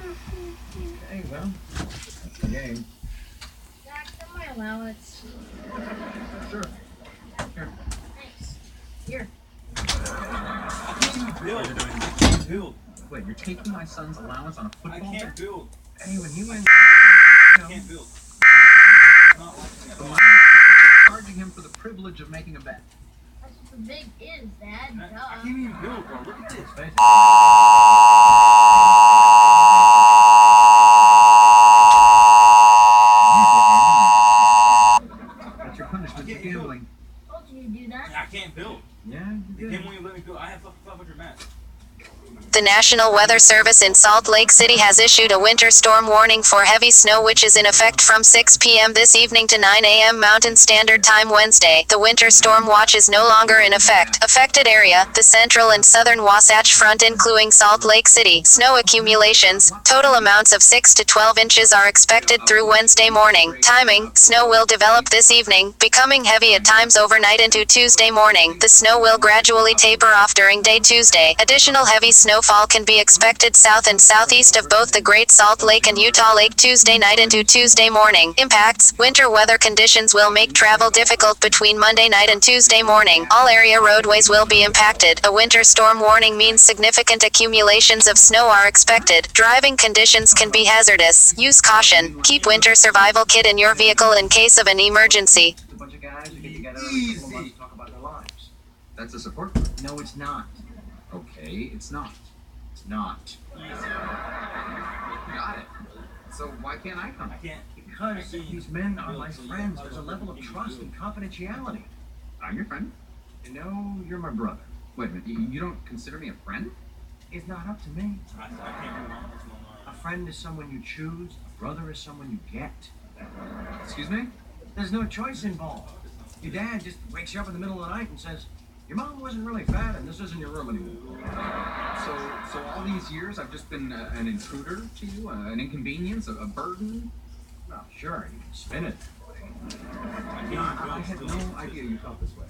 Okay, well, that's the game. Back to my allowance. Sure. Here. Thanks. Here. I can't even build. I can't build. Wait, you're taking my son's allowance on a football I bet? can't build. Hey, when he went, I can't build. It's not like the that. minor you're charging him for the privilege of making a bet. That's what the big is, Dad. I can't even build, bro. Look at this. That's your punishment for gambling. Told you to do that. I can't build. Yeah, you The did. game won't even let me build. I have 500 mats. The National Weather Service in Salt Lake City has issued a winter storm warning for heavy snow, which is in effect from 6 p.m. this evening to 9 a.m. Mountain Standard Time Wednesday. The winter storm watch is no longer in effect. Affected area, the central and southern Wasatch Front including Salt Lake City. Snow accumulations, total amounts of 6 to 12 inches are expected through Wednesday morning. Timing, snow will develop this evening, becoming heavy at times overnight into Tuesday morning. The snow will gradually taper off during day Tuesday. Additional heavy snowfall can be expected south and southeast of both the Great Salt Lake and Utah Lake Tuesday night into Tuesday morning. Impacts: winter weather conditions will make travel difficult between Monday night and Tuesday morning. All area roadways will be impacted. A winter storm warning means significant accumulations of snow are expected. Driving conditions can be hazardous. Use caution. Keep winter survival kit in your vehicle in case of an emergency. A bunch of guys who get together every couple of months to talk about their lives. That's a support group. No, it's not. Okay, it's not. It's not. Got it. So why can't I come? I can't. Because these men are my friends. There's a level of trust and confidentiality. I'm your friend? No, you're my brother. Wait a minute, you don't consider me a friend? It's not up to me. I can't move on. A friend is someone you choose. A brother is someone you get. Excuse me? There's no choice involved. Your dad just wakes you up in the middle of the night and says, your mom wasn't really fat and this isn't your room anymore. So all these years I've just been an intruder to you, an inconvenience, a burden? Well, sure, you can spin it. I can't even build. I had no idea you felt this way.